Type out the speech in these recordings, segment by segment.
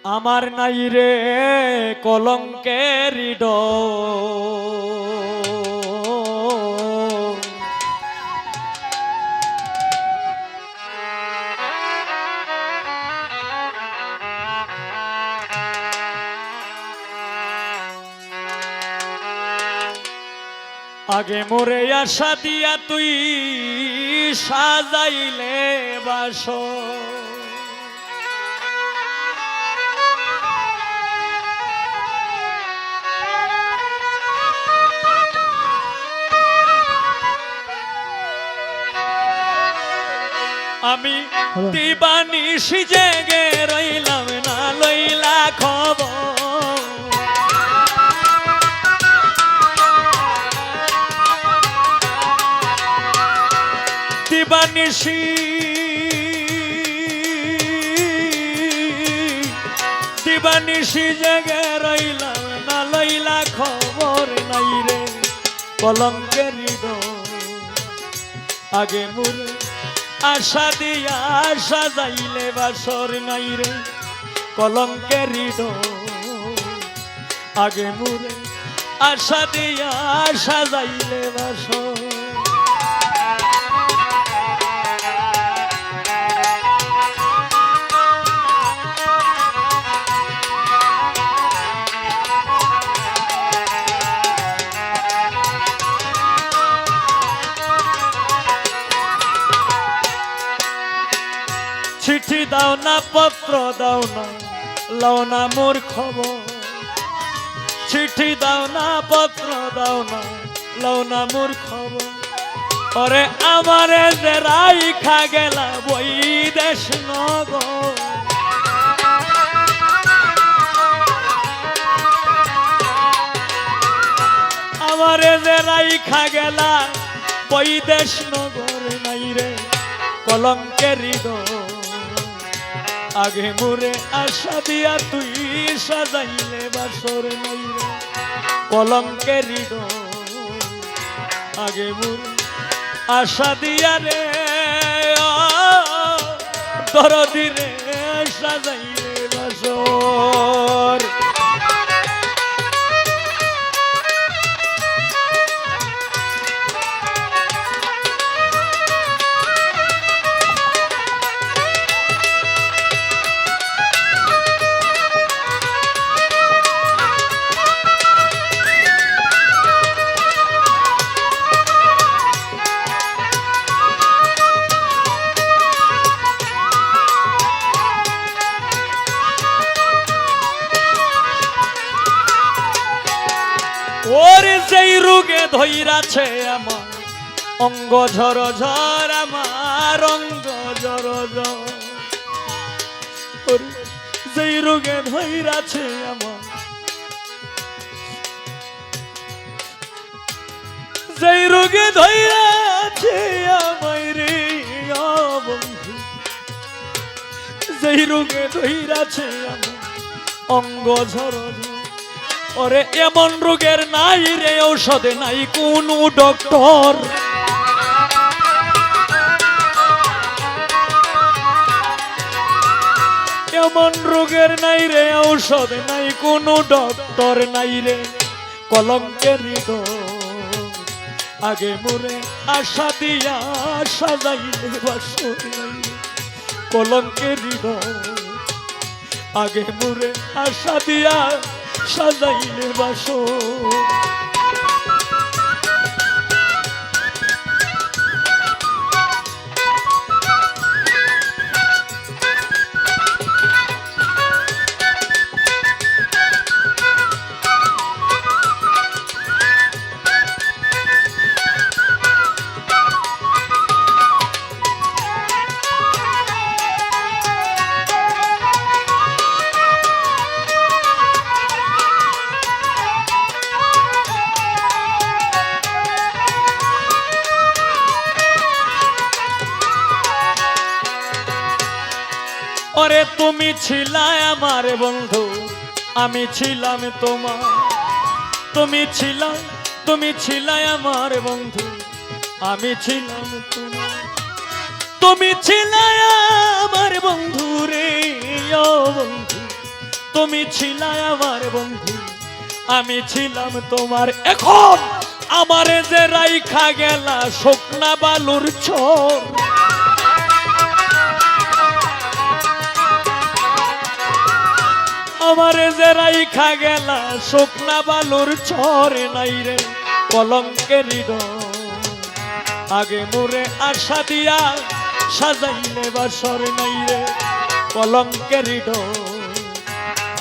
আমার নাই রে কলঙ্কের আগে মোরে আশা দিয়া তুই সাজাইলে বাসর আমি দিবানিশি জেগে রইলাম না লইলা খবর দিবানিশি দিবানিশি জেগে রইলাম না লইলা খবর নাই রে কলঙ্কের আগে মুরে আশা দিয়া সাজাইলে বাসর নাই রে কলঙ্কের আগে মুরে আশা দিয়া সাজাইলে বাসর চিঠি দাও না পত্র দাও না লও না মোর খবর চিঠি দাও না পত্র দাও না লও না মোর খবর ওরে আমারে যে রাইখা গেলা বৈদেশ নগর আমারে যে রাইখা গেলা বৈদেশ নগর নাই রে কলঙ্কের আগে মোরে আশা দিয়া তুই সাজাইলে বাসর নাই রে কলঙ্কের আগে মোরে আশা দিয়া রে দরদি রে সাজাইলে বাসর ওরে যেই রোগে ধইরাছে আমার অঙ্গ ঝর ঝর আমার অঙ্গ ঝর ঝর যেই রোগে ধইরাছে আমার যেই রোগে ধইরাছে আমায় রে বন্ধু যেই রোগে ধইরাছে আমার অঙ্গ ঝর ঝর ওরে এমন রোগের নাই রে ঔষধে নাই কোনো ডক্টর এমন রোগের নাই রে ঔষধে নাই কোনো ডক্টর নাই রে কলঙ্কের আগে মোরে আশা দিয়া সাজাইলে বাসর নাই কলঙ্কের আগে মোরে আশা দিয়া সাজাইলে বাসর ওরে তুমি ছিলা আমার বন্ধু আমি ছিলাম তোমার তুমি ছিলা আমার বন্ধু আমি ছিলাম তোমার তুমি ছিলে আমার বন্ধু রে ও বন্ধু তুমি ছিলে আমার বন্ধু, আমি ছিলাম তোমার। এখন আমারে যে রাইখা গেলা শুকনা বালুর চর, আমারে যে রাইখা গেলা শুকনা বালুর চর, নাই রে কলঙ্কের আগে মোরে আশা দিয়া সাজাইলে বাসর, নাই রে কলঙ্কের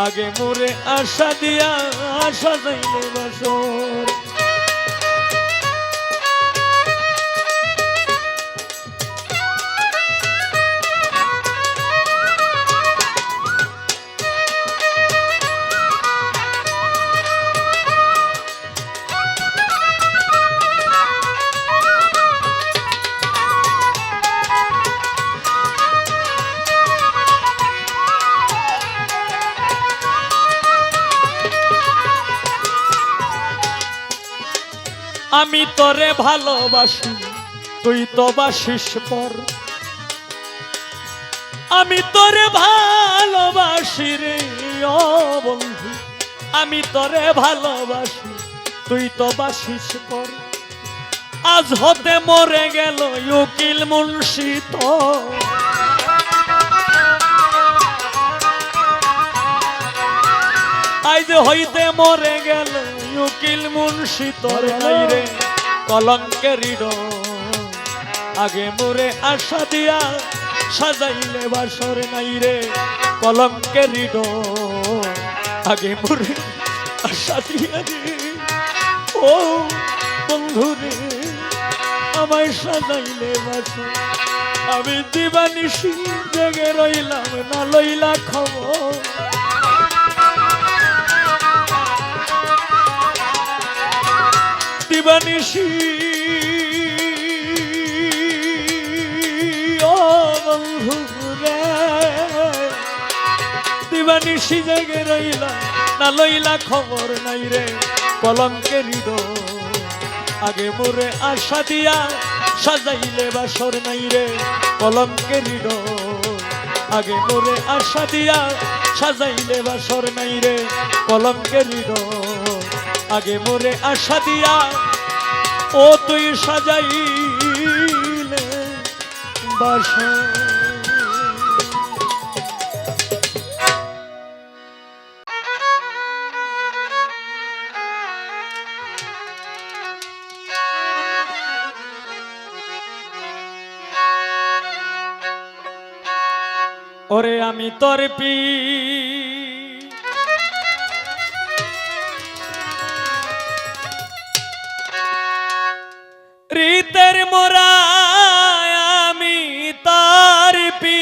আগে মোরে আশা দিয়া সাজাইলে বাসর। আমি তোরে ভালোবাসি তুই তো বাসিস পর, আমি তোরে ভালোবাসি রে ও বন্ধু, আমি তোরে ভালোবাসি তুই তো বাসিস পর। আজ হতে মরে গেল উকিল মুন্সি তো, আজ হইতে মরে গেল উকিল মুন্সি তোর, নাই রে কলঙ্কের আগে মোরে আশা দিয়া সাজাইলে বাসর, নাই রে কলঙ্কের আগে মোরে আশা দিয়া রে ও বন্ধু রে আমায় সাজাইলে বাসর। আমি দিবানিশি জেগে রইলাম না লইলা খবর, দিবানিশি ও বন্ধু রে, দিবানিশি জেগে রইলা না লইলা খবর, নাই রে কলঙ্কের আগে মোরে আশা দিয়া সাজাইলে বাসর, নাই রে কলঙ্কের আগে মোরে আশা দিয়া সাজাইলে বাসর, নাই রে কলঙ্কের আগে মোরে আশা দিয়া ও তুই সাজাইলে বাসর। ওরে আমি তোর পি রীতের মোরা, আমি তার পি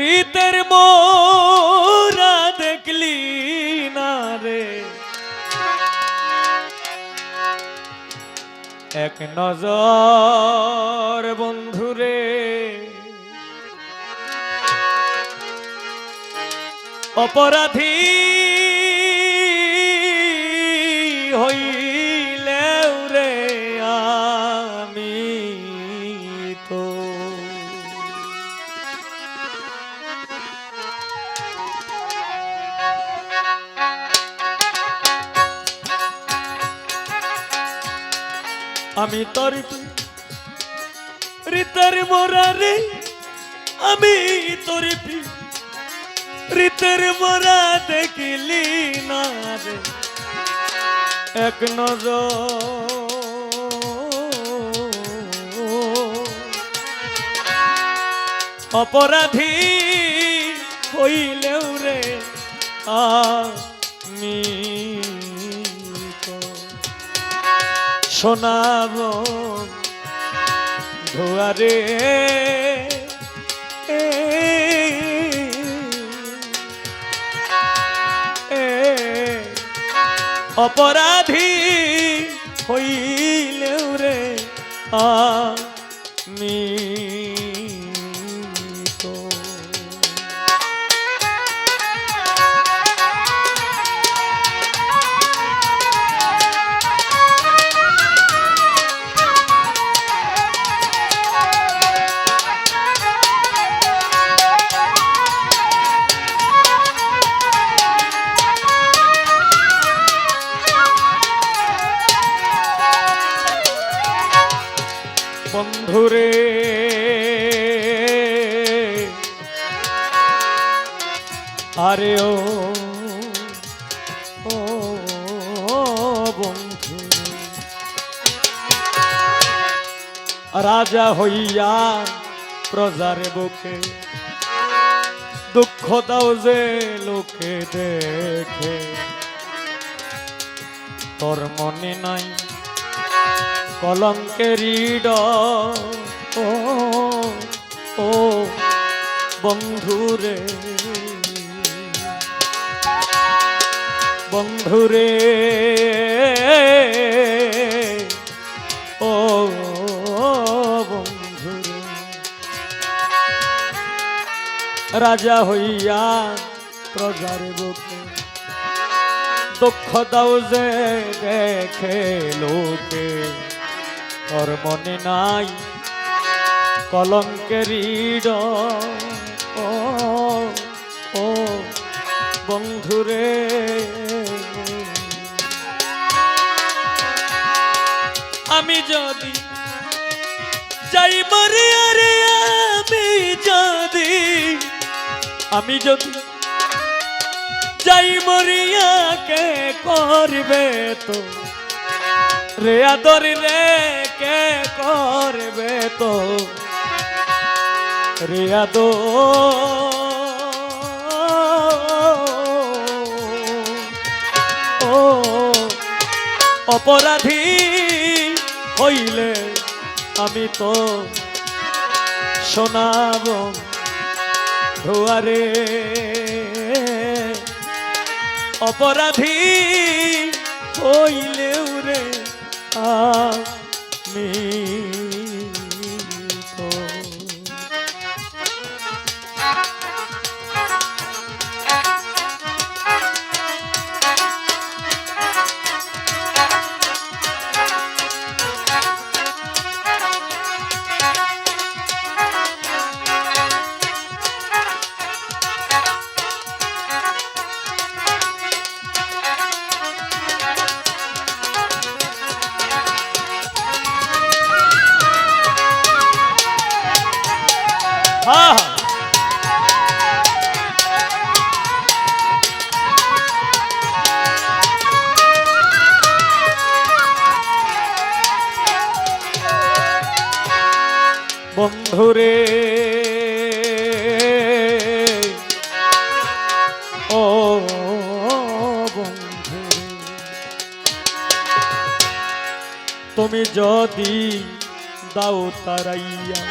রীতের মোরা, দেখলি না রে এক নজর বন্ধুরে, অপরাধী হইলেও রে আমি তো আমি তোর রীতের মোরা রে, আমি তোর রীতের মোরা, দেখলি না রে এক নজর অপরাধী হইলেও রে আমি শোনাব ধোয়ারে অপরাধী হইলেও রে আমি তো বন্ধুরে আরে ও ও বন্ধু রাজা হইয়া প্রজার বুকে দুঃখ দাও যে লোকে দেখে তোর মনে নাই কলঙ্কের ও ও বন্ধুরে বন্ধুরে ও বন্ধুরে রাজা হইয়া প্রজার বুকে দুঃখ দাও যে দেখে লোকে তোর মনে নাই কলঙ্কের ও ও বন্ধুরে আমি যদি যাই মরে আরে আমি যদি যাই মরিয়া কে করবে তো রে আদর রে কে করবে তো রে ও অপরাধী হইলে আমি তো শোনাব ধোয়ারে অপরাধী হইলেও রে আমি তো বন্ধুরে ও বন্ধু তুমি যদি দাও তারাইয়া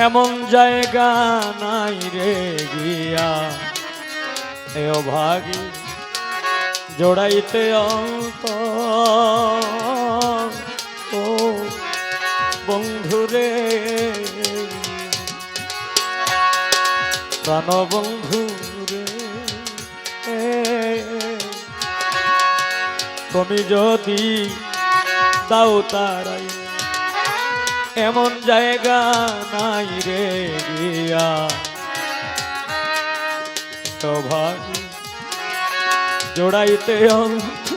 এমন জায়গা নাই রে গিয়া এ অভাগী জোড়াইতে অন্ত ও বন্ধুরে প্রাণ বন্ধুরে তুমি যদি দাও তারাই এমন জায়গা নাই রে গিয়া তো ভাগী জোড়াইতে অন্ত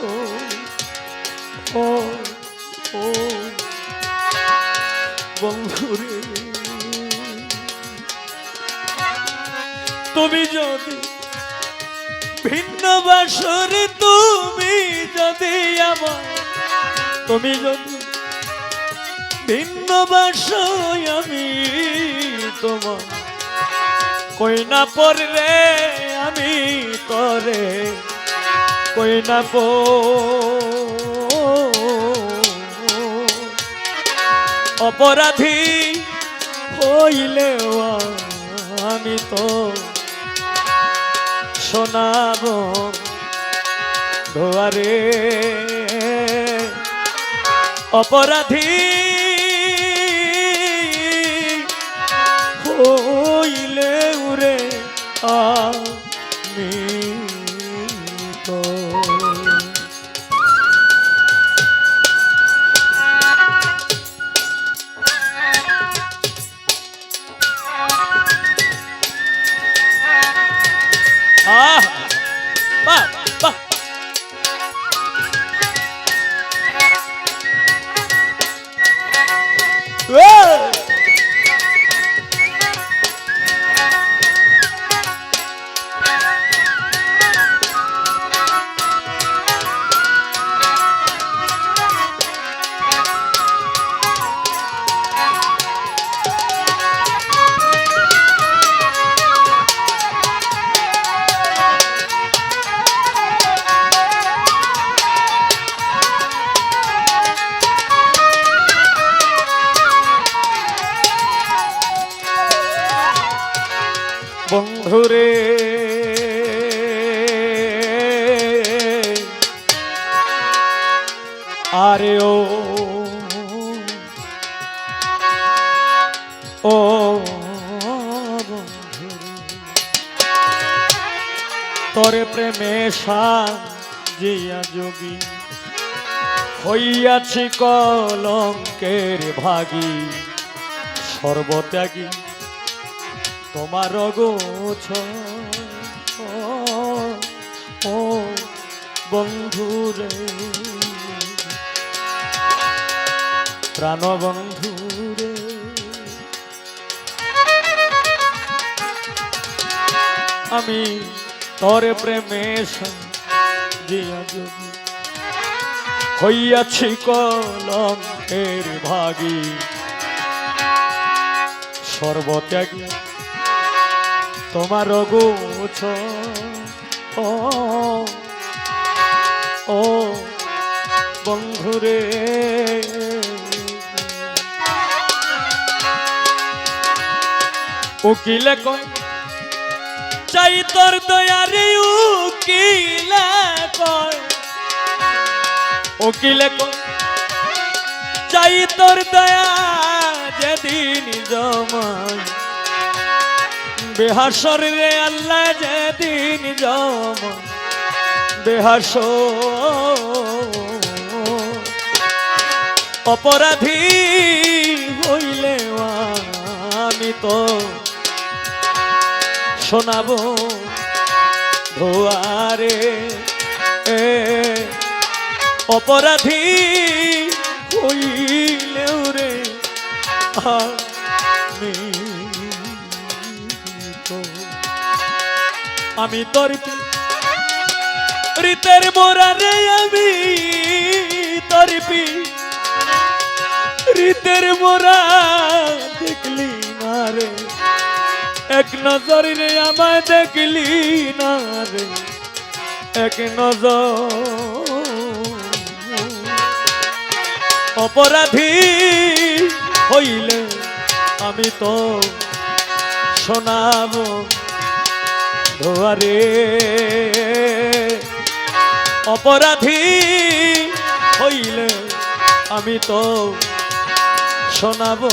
ও ও বন্ধুরে তুমি যদি ভিন্ন বাসরে তুমি যদি আমার তুমি যদি ভিন্ন বাসয় আমি তোমার কই না পড়লে আমি তরে কই না অপরাধী হইলেও আমি তো শোনাব ধোয়ারে অপরাধী হইলেও রে আমি তো বাহ বন্ধুরে আরে ও বন্ধুরে তোরে প্রেমে সাজিয়া যোগী হইয়াছি কলঙ্কের ভাগী সর্বত্যাগী তোমার গোছ ও বন্ধুরে প্রাণ বন্ধুরে আমি তোরে প্রেমে সাজিয়া যোগী হইয়াছি কলঙ্কের ভাগী সর্বত্যাগী তোমার গোছ ও বন্ধুরে উকিলে কয় চাই তোর দয়ারে উকিলে কয় উকিলে কয় চাই তোর দয়া যেদিন জমায় বেহাসর রে আল্লাহ যেদিন জমায় বেহাস অপরাধী হইলে আমি তো শোনাবো ধোয়ারে অপরাধী হইলেও রে আমি তোর রীতের মোরা রে আমি তোর রীতের মোরা দেখলি না রে এক নজর রে আমায় দেখলি না রে এক নজর অপরাধী হইলে আমি তো শোনাবো ধোয়ারে অপরাধী হইলে আমি তো শোনাবো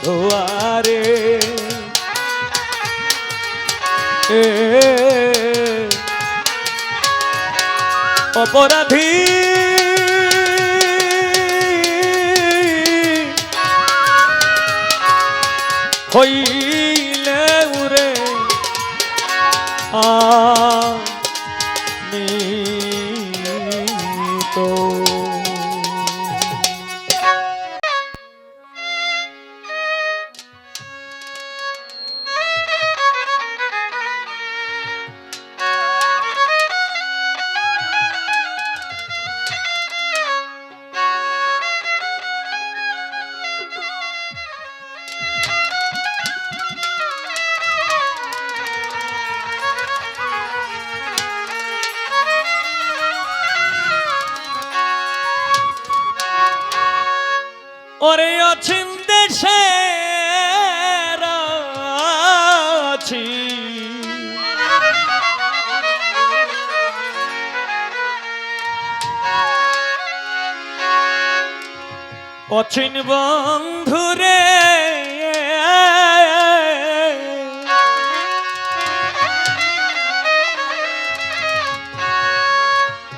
ধোয়ারে অপরাধী হইলে উরে আমি তো ওরে অছিন দেশে আছি অছিন বন্ধুরে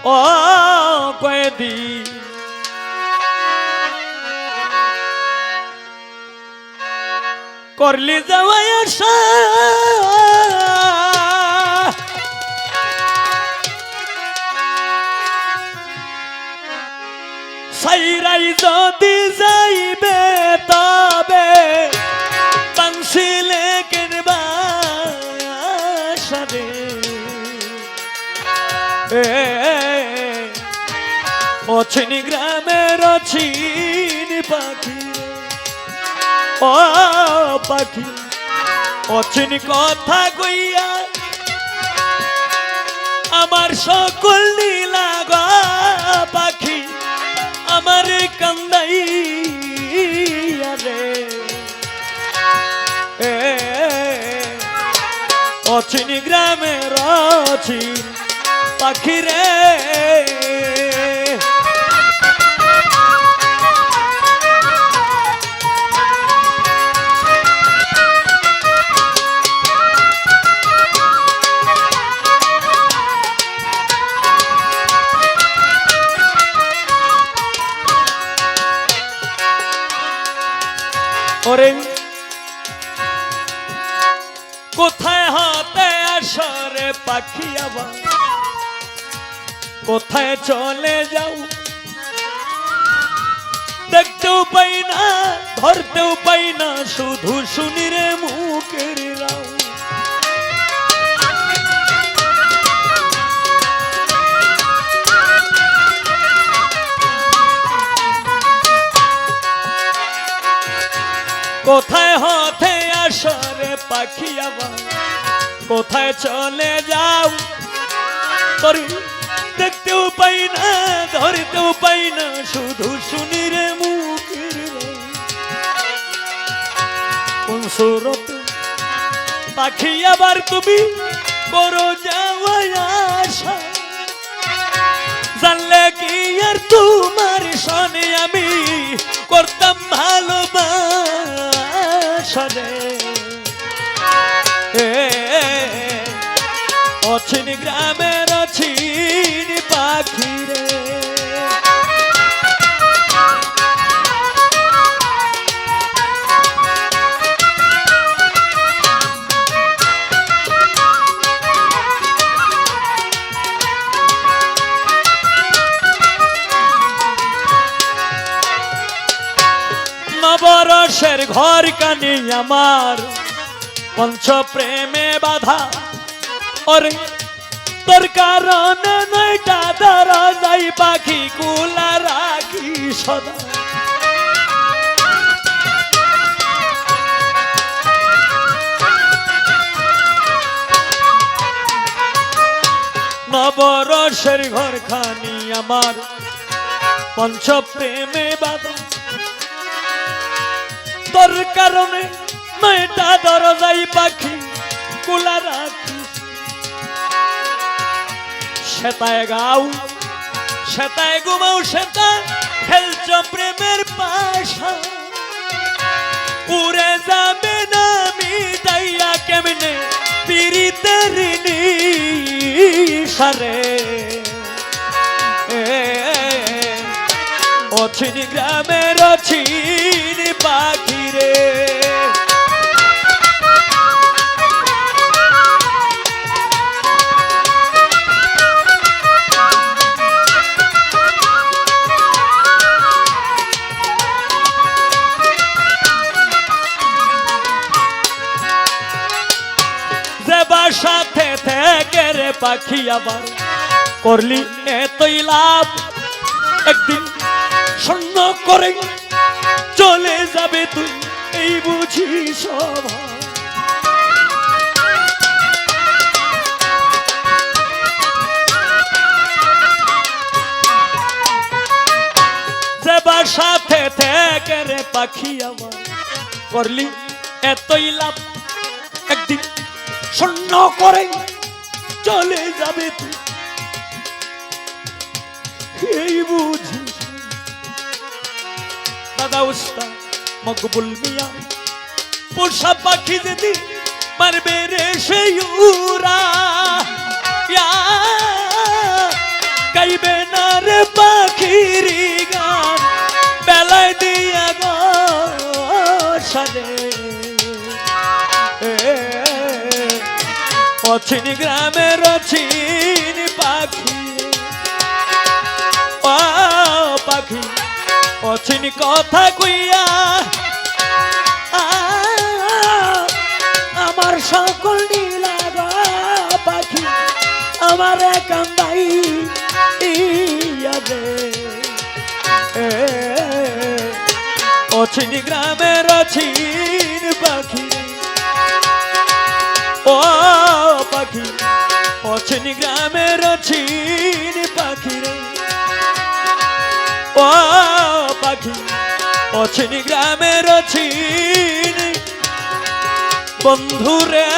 ও কয়েদি করলি যাওয়াই আশা সাইরাই যদি যাইবে তবে পানসিলে কেনবা সারে অছিনি গ্রামের অছিনি পাখি ও পাখি অচিন কথা কইয়া আমার সকল নীলাগা পাখি আমার কান্দাইয়া রে অচিন গ্রামের অচিন পাখি রে। ওরে কোথায় হতে আসরে পাখি আবার কোথায় চলে যাও, দেখতেও পাই না ধরতেও পাই না, শুধু শুনি রে মুখের রাও। কোথায় হতে আসরে পাখি আবার কোথায় চলে যাও, তোরে দেখতেও পাই না ধরতেও পাই না, শুধু শুনি রে মুখের কোন সুরত পাখি আবার তুমি করো যাওয়া আশা, জানলে কি আর তোমার সনে আমি করতাম ভালোবাসা রে। অচিন গ্রামের অচিন পাখি রে। নবরসের ঘর কানি আমার পঞ্চ প্রেমে বাধা, ওরে তোর কারণে নয়টা দরজাই পাখি কুলা রাখি সদা। নবরসের ঘর খানি আমার পঞ্চ প্রেমে বাধা, তোর কারণে নয়টা দরজাই পাখি কুলা রাখি। সেতায় গাও সেতায় ঘুমাও সেতা খেলছ প্রেমের পাশা, উড়ে যাবে না মিটাইয়া কেমনে পিরিতের নিশারে। অচিন গ্রামের অচিন পাখি রে। সাথে থেকে রে পাখি আবার করলি এতই লাভ, একদিন শূন্য করে চলে যাবে তুই এই বুঝি স্বভাব। যেবার সাথে থেকে রে পাখি আবার করলি এতই লাভ, একদিন শূন্য করে চলে যাবে তুই এই বুঝি। দাদা উস্তাদ মকবুল মিয়া পোষা পাখি যদি মারবে রে সেই উরা, গাইবে না রে পাখির গান বেলায় দিয়া গো সাজে। অচিন গ্রামের অচিন পাখি, ও পাখি অচিন কথা কইয়া আমার সকল নীলা গো পাখি আমার কান্দাই অচিন গ্রামের অচিন পাখি, ও পাখি অচিন গ্রামের অচিন পাখি রে। ও পাখি অচিন গ্রামের অচিন বন্ধু রে।